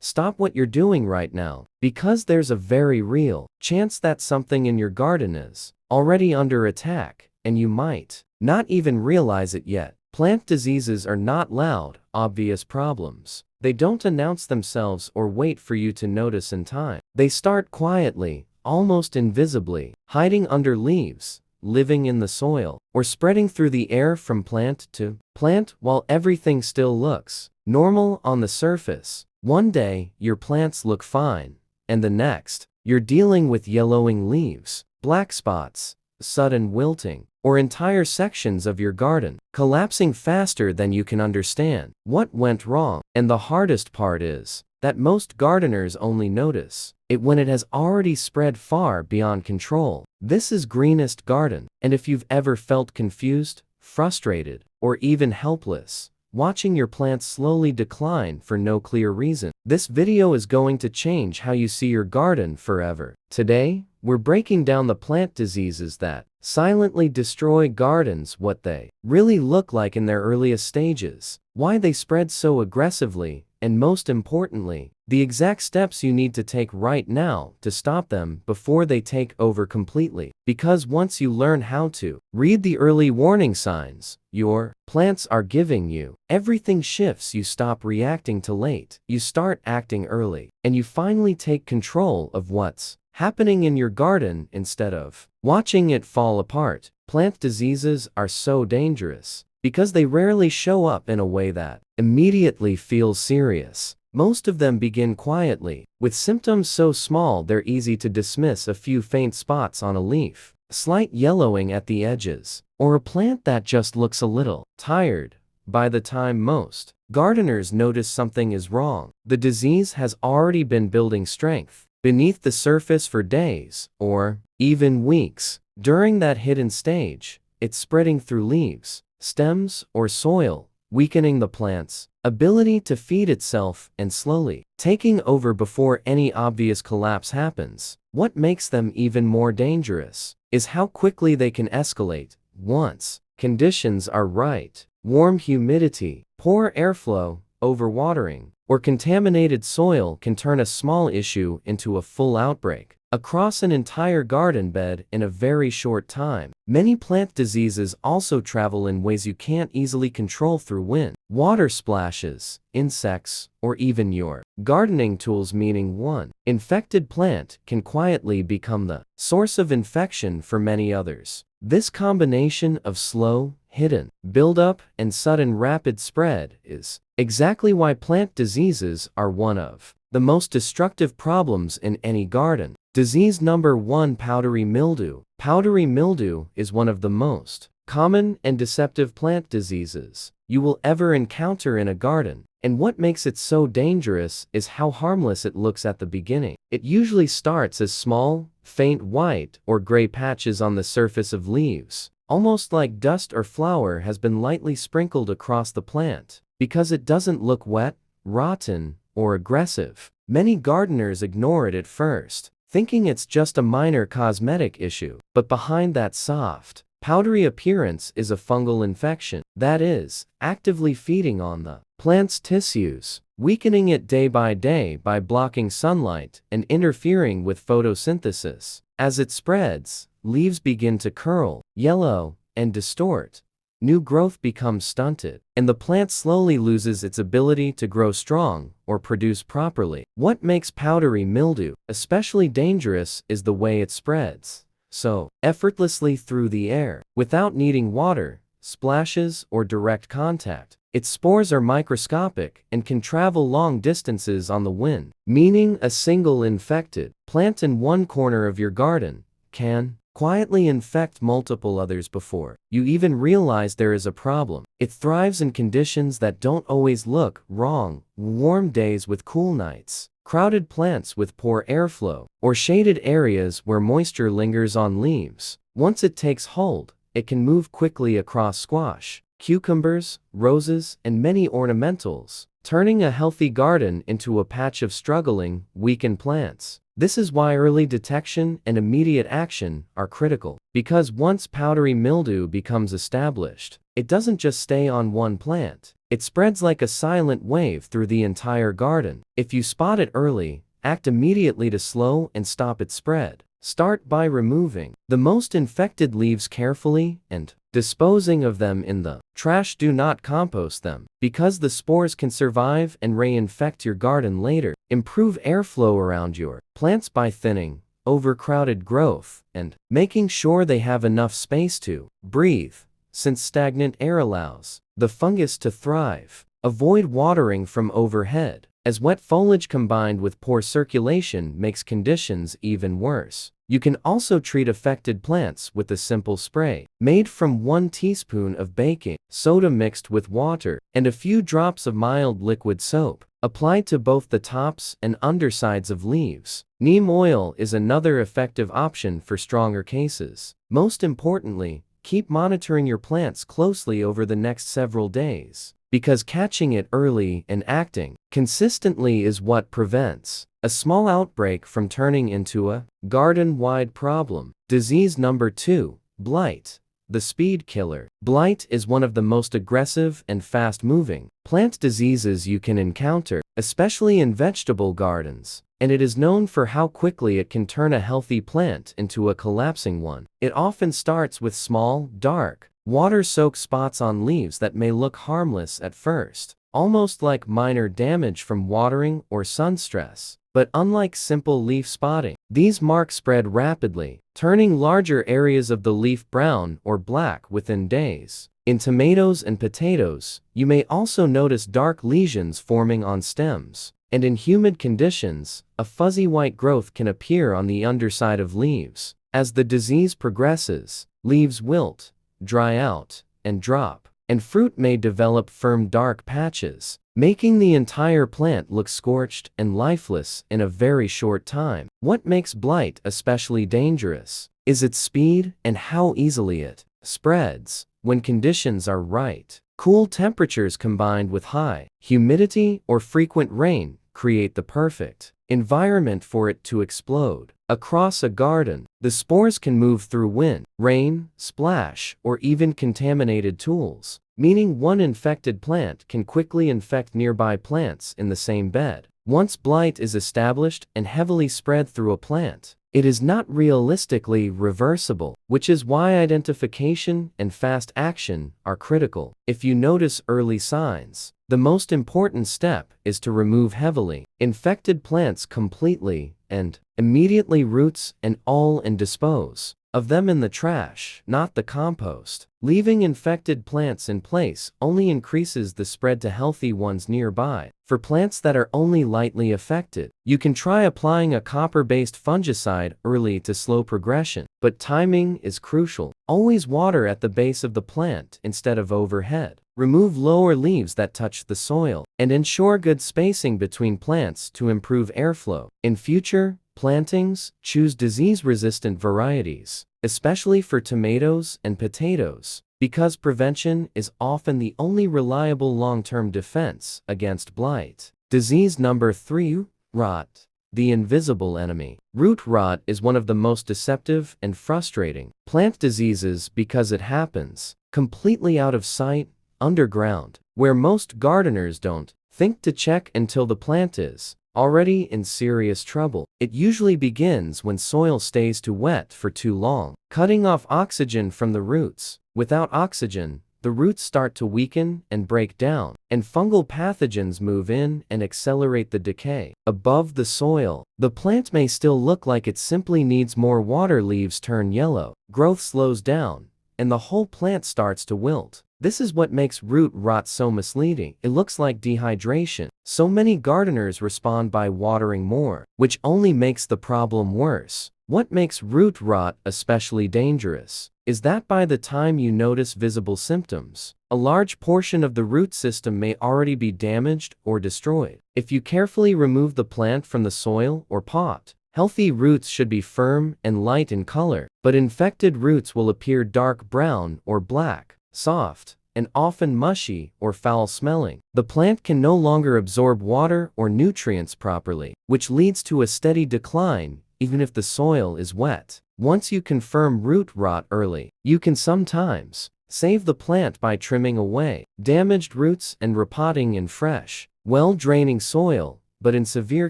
Stop what you're doing right now, because there's a very real chance that something in your garden is already under attack, and you might not even realize it yet. Plant diseases are not loud, obvious problems. They don't announce themselves or wait for you to notice in time. They start quietly, almost invisibly, hiding under leaves, living in the soil, or spreading through the air from plant to plant while everything still looks normal on the surface. One day, your plants look fine, and the next, you're dealing with yellowing leaves, black spots, sudden wilting, or entire sections of your garden collapsing faster than you can understand what went wrong. And the hardest part is that most gardeners only notice it when it has already spread far beyond control. This is greenest garden, and if you've ever felt confused, frustrated, or even helpless, watching your plants slowly decline for no clear reason, this video is going to change how you see your garden forever. Today, we're breaking down the plant diseases that silently destroy gardens, what they really look like in their earliest stages, why they spread so aggressively, and most importantly, the exact steps you need to take right now to stop them before they take over completely. Because once you learn how to read the early warning signs your plants are giving you, everything shifts. You stop reacting to late, you start acting early, and you finally take control of what's happening in your garden instead of watching it fall apart. Plant diseases are so dangerous because they rarely show up in a way that immediately feels serious. Most of them begin quietly, with symptoms so small they're easy to dismiss: a few faint spots on a leaf, slight yellowing at the edges, or a plant that just looks a little tired. By the time most gardeners notice something is wrong, the disease has already been building strength beneath the surface for days, or even weeks. During that hidden stage, it's spreading through leaves, stems, or soil, weakening the plant's ability to feed itself and slowly taking over before any obvious collapse happens. What makes them even more dangerous is how quickly they can escalate once conditions are right. Warm humidity, poor airflow, overwatering, or contaminated soil can turn a small issue into a full outbreak across an entire garden bed in a very short time. Many plant diseases also travel in ways you can't easily control through wind, water splashes, insects, or even your gardening tools, meaning one infected plant can quietly become the source of infection for many others. This combination of slow, hidden buildup and sudden rapid spread is exactly why plant diseases are one of the most destructive problems in any garden. Disease number 1: powdery mildew. Powdery mildew is one of the most common and deceptive plant diseases you will ever encounter in a garden. And what makes it so dangerous is how harmless it looks at the beginning. It usually starts as small, faint white or gray patches on the surface of leaves, almost like dust or flour has been lightly sprinkled across the plant. Because it doesn't look wet, rotten, or aggressive, many gardeners ignore it at first, thinking it's just a minor cosmetic issue. But behind that soft, powdery appearance is a fungal infection that is actively feeding on the plant's tissues, weakening it day by blocking sunlight and interfering with photosynthesis. As it spreads, leaves begin to curl, yellow, and distort. New growth becomes stunted, and the plant slowly loses its ability to grow strong or produce properly. What makes powdery mildew especially dangerous is the way it spreads so effortlessly through the air, without needing water, splashes, or direct contact. Its spores are microscopic and can travel long distances on the wind, meaning a single infected plant in one corner of your garden can quietly infect multiple others before you even realize there is a problem. It thrives in conditions that don't always look wrong: warm days with cool nights, crowded plants with poor airflow, or shaded areas where moisture lingers on leaves. Once it takes hold, it can move quickly across squash, cucumbers, roses, and many ornamentals, turning a healthy garden into a patch of struggling, weakened plants. This is why early detection and immediate action are critical. Because once powdery mildew becomes established, it doesn't just stay on one plant. It spreads like a silent wave through the entire garden. If you spot it early, act immediately to slow and stop its spread. Start by removing the most infected leaves carefully and disposing of them in the trash. Do not compost them, because the spores can survive and reinfect your garden later. Improve airflow around your plants by thinning overcrowded growth and making sure they have enough space to breathe, since stagnant air allows the fungus to thrive. Avoid watering from overhead, as wet foliage combined with poor circulation makes conditions even worse. You can also treat affected plants with a simple spray made from 1 teaspoon of baking soda mixed with water and a few drops of mild liquid soap, applied to both the tops and undersides of leaves. Neem oil is another effective option for stronger cases. Most importantly, keep monitoring your plants closely over the next several days, because catching it early and acting consistently is what prevents a small outbreak from turning into a garden-wide problem. Disease number 2, blight, the speed killer. Blight is one of the most aggressive and fast-moving plant diseases you can encounter, especially in vegetable gardens, and it is known for how quickly it can turn a healthy plant into a collapsing one. It often starts with small, dark, water-soaked spots on leaves that may look harmless at first, almost like minor damage from watering or sun stress. But unlike simple leaf spotting, these marks spread rapidly, turning larger areas of the leaf brown or black within days. In tomatoes and potatoes, you may also notice dark lesions forming on stems, and in humid conditions, a fuzzy white growth can appear on the underside of leaves. As the disease progresses, leaves wilt, dry out, and drop, and fruit may develop firm dark patches, making the entire plant look scorched and lifeless in a very short time. What makes blight especially dangerous is its speed and how easily it spreads. When conditions are right, cool temperatures combined with high humidity or frequent rain create the perfect environment for it to explode. Across a garden, the spores can move through wind, rain, splash, or even contaminated tools, meaning one infected plant can quickly infect nearby plants in the same bed. Once blight is established and heavily spread through a plant, it is not realistically reversible, which is why identification and fast action are critical. If you notice early signs, the most important step is to remove heavily infected plants completely and immediately, roots and all, and dispose of them in the trash, not the compost. Leaving infected plants in place only increases the spread to healthy ones nearby. For plants that are only lightly affected, you can try applying a copper-based fungicide early to slow progression, but timing is crucial. Always water at the base of the plant instead of overhead. Remove lower leaves that touch the soil, and ensure good spacing between plants to improve airflow. In future plantings, choose disease-resistant varieties, especially for tomatoes and potatoes, because prevention is often the only reliable long-term defense against blight. Disease number 3, rot, the invisible enemy. Root rot is one of the most deceptive and frustrating plant diseases because it happens completely out of sight, underground, where most gardeners don't think to check until the plant is already in serious trouble. It usually begins when soil stays too wet for too long, cutting off oxygen from the roots. Without oxygen, the roots start to weaken and break down, and fungal pathogens move in and accelerate the decay. Above the soil, the plant may still look like it simply needs more water. Leaves turn yellow, growth slows down, and the whole plant starts to wilt. This is what makes root rot so misleading. It looks like dehydration. So many gardeners respond by watering more, which only makes the problem worse. What makes root rot especially dangerous is that by the time you notice visible symptoms, a large portion of the root system may already be damaged or destroyed. If you carefully remove the plant from the soil or pot, healthy roots should be firm and light in color, but infected roots will appear dark brown or black, soft, and often mushy or foul-smelling. The plant can no longer absorb water or nutrients properly, which leads to a steady decline even if the soil is wet. Once you confirm root rot early, you can sometimes Save the plant by trimming away damaged roots and repotting in fresh, well-draining soil, but in severe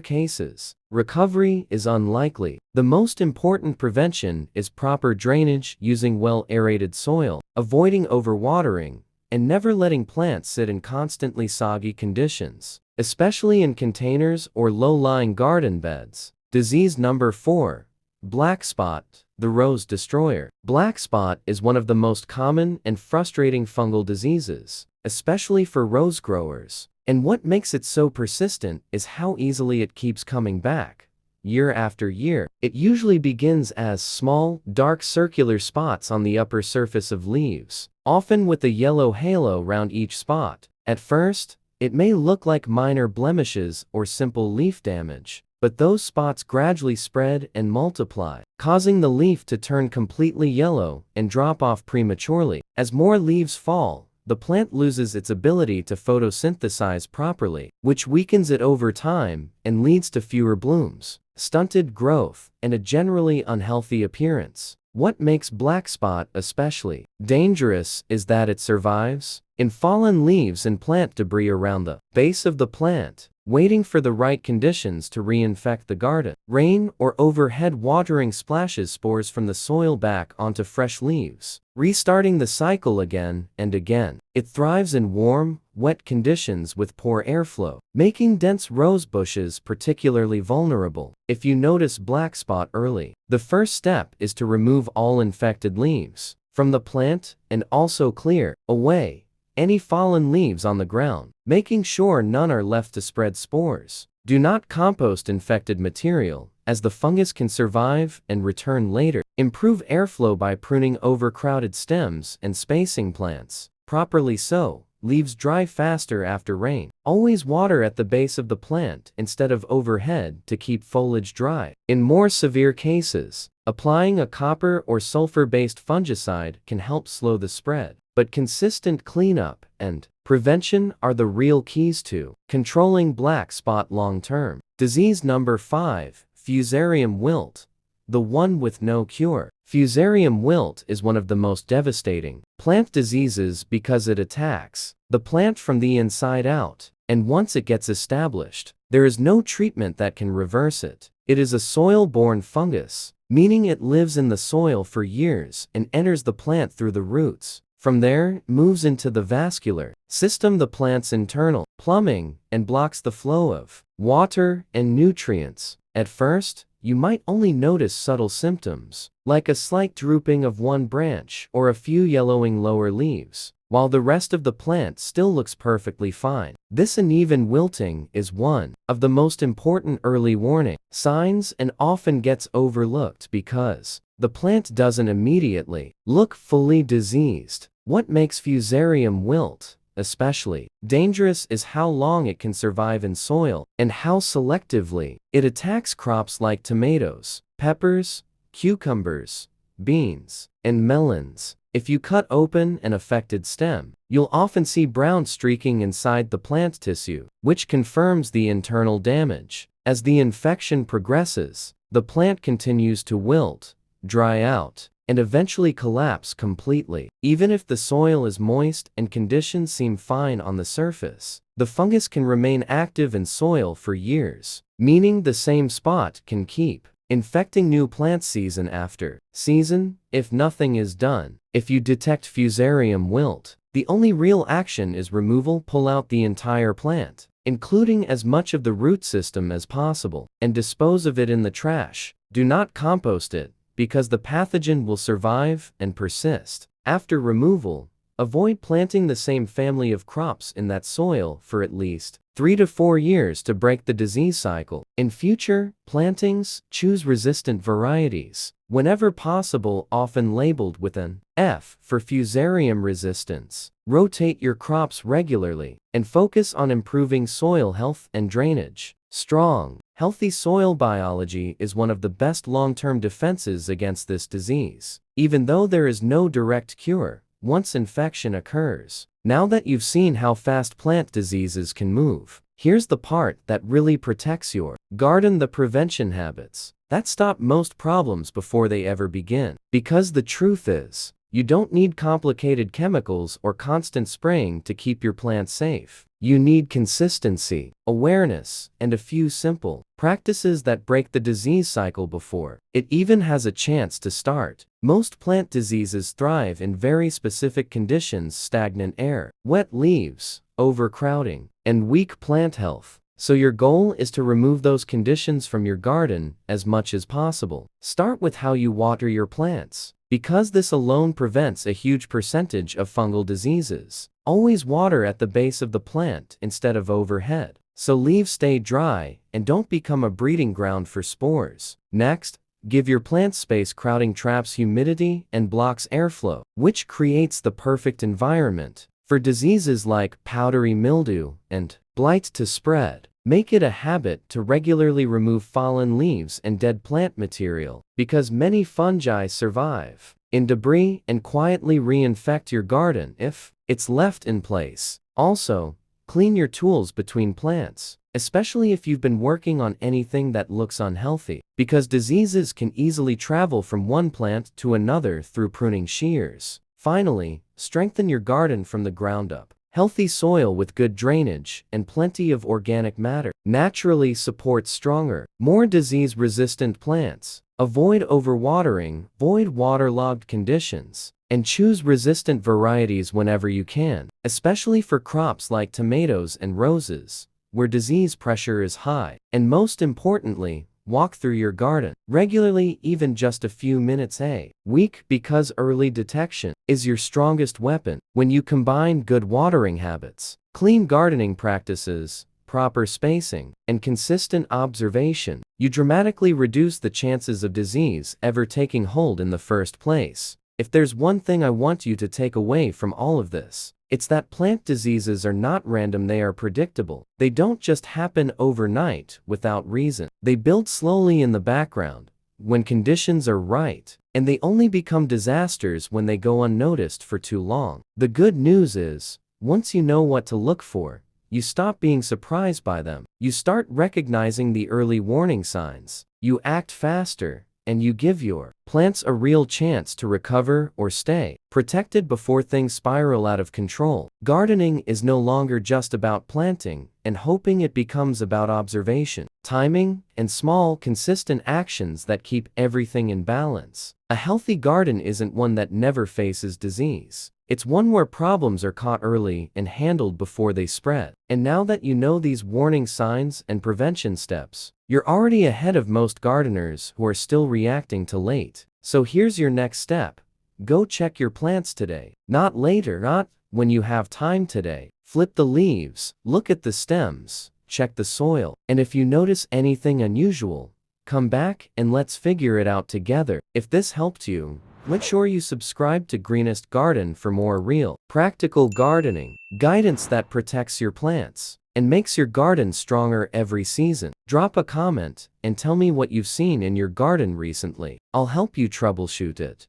cases, recovery is unlikely. The most important prevention is proper drainage using well-aerated soil, avoiding overwatering, and never letting plants sit in constantly soggy conditions, especially in containers or low-lying garden beds. Disease number 4. Black spot, the rose destroyer. Black spot is one of the most common and frustrating fungal diseases, especially for rose growers. And what makes it so persistent is how easily it keeps coming back, year after year. It usually begins as small, dark circular spots on the upper surface of leaves, often with a yellow halo round each spot. At first, it may look like minor blemishes or simple leaf damage, but those spots gradually spread and multiply, causing the leaf to turn completely yellow and drop off prematurely. As more leaves fall, the plant loses its ability to photosynthesize properly, which weakens it over time and leads to fewer blooms, stunted growth, and a generally unhealthy appearance. What makes black spot especially dangerous is that it survives in fallen leaves and plant debris around the base of the plant, waiting for the right conditions to reinfect the garden. Rain or overhead watering splashes spores from the soil back onto fresh leaves, restarting the cycle again and again. It thrives in warm, wet conditions with poor airflow, making dense rose bushes particularly vulnerable. If you notice black spot early, the first step is to remove all infected leaves from the plant and also clear away any fallen leaves on the ground, making sure none are left to spread spores. Do not compost infected material, as the fungus can survive and return later. Improve airflow by pruning overcrowded stems and spacing plants properly so leaves dry faster after rain. Always water at the base of the plant instead of overhead to keep foliage dry. In more severe cases, applying a copper or sulfur-based fungicide can help slow the spread. But consistent cleanup and prevention are the real keys to controlling black spot long-term. Disease number 5. Fusarium wilt, the one with no cure. Fusarium wilt is one of the most devastating plant diseases because it attacks the plant from the inside out, and once it gets established, there is no treatment that can reverse it. It is a soil-borne fungus, meaning it lives in the soil for years and enters the plant through the roots. From there, it moves into the vascular system, the plant's internal plumbing, and blocks the flow of water and nutrients. At first, you might only notice subtle symptoms, like a slight drooping of one branch or a few yellowing lower leaves, while the rest of the plant still looks perfectly fine. This uneven wilting is one of the most important early warning signs and often gets overlooked because the plant doesn't immediately look fully diseased. What makes Fusarium wilt especially dangerous is how long it can survive in soil and how selectively it attacks crops like tomatoes, peppers, cucumbers, beans, and melons. If you cut open an affected stem, you'll often see brown streaking inside the plant tissue, which confirms the internal damage. As the infection progresses, the plant continues to wilt, dry out, and eventually collapse completely. Even if the soil is moist and conditions seem fine on the surface, the fungus can remain active in soil for years, meaning the same spot can keep infecting new plants season after season if nothing is done. If you detect Fusarium wilt, the only real action is removal. Pull out the entire plant, including as much of the root system as possible, and dispose of it in the trash. Do not compost it, because the pathogen will survive and persist. After removal, avoid planting the same family of crops in that soil for at least 3 to 4 years to break the disease cycle. In future plantings, choose resistant varieties, whenever possible, often labeled with an F for Fusarium resistance. Rotate your crops regularly and focus on improving soil health and drainage. Strong, healthy soil biology is one of the best long-term defenses against this disease, even though there is no direct cure once infection occurs. Now that you've seen how fast plant diseases can move, here's the part that really protects your garden: the prevention habits that stop most problems before they ever begin. Because the truth is, You don't need complicated chemicals or constant spraying to keep your plants safe. You need consistency, awareness, and a few simple practices that break the disease cycle before it even has a chance to start. Most plant diseases thrive in very specific conditions: stagnant air, wet leaves, overcrowding, and weak plant health. So your goal is to remove those conditions from your garden as much as possible. Start with how you water your plants, because this alone prevents a huge percentage of fungal diseases. Always water at the base of the plant instead of overhead, so leaves stay dry and don't become a breeding ground for spores. Next, give your plants space. Crowding traps humidity and blocks airflow, which creates the perfect environment for diseases like powdery mildew and blight to spread. Make it a habit to regularly remove fallen leaves and dead plant material, because many fungi survive in debris and quietly reinfect your garden if it's left in place. Also, clean your tools between plants, especially if you've been working on anything that looks unhealthy, because diseases can easily travel from one plant to another through pruning shears. Finally, strengthen your garden from the ground up. Healthy soil with good drainage and plenty of organic matter naturally supports stronger, more disease-resistant plants. Avoid overwatering, avoid waterlogged conditions, and choose resistant varieties whenever you can, especially for crops like tomatoes and roses, where disease pressure is high. And most importantly, walk through your garden regularly, even just a few minutes a week, because early detection is your strongest weapon. When you combine good watering habits, clean gardening practices, proper spacing, and consistent observation, you dramatically reduce the chances of disease ever taking hold in the first place. If there's one thing I want you to take away from all of this, it's that plant diseases are not random, they are predictable. They don't just happen overnight without reason. They build slowly in the background, when conditions are right, and they only become disasters when they go unnoticed for too long. The good news is, once you know what to look for, you stop being surprised by them. You start recognizing the early warning signs. You act faster, and you give your plants a real chance to recover or stay protected before things spiral out of control. Gardening is no longer just about planting and hoping. It becomes about observation, timing, and small, consistent actions that keep everything in balance. A healthy garden isn't one that never faces disease. It's one where problems are caught early and handled before they spread. And now that you know these warning signs and prevention steps, you're already ahead of most gardeners who are still reacting too late. So here's your next step. Go check your plants today. Not later, not when you have time today. Flip the leaves, look at the stems, check the soil, and if you notice anything unusual, come back and let's figure it out together. If this helped you, make sure you subscribe to Greenest Garden for more real, practical gardening guidance that protects your plants and makes your garden stronger every season. Drop a comment and tell me what you've seen in your garden recently. I'll help you troubleshoot it.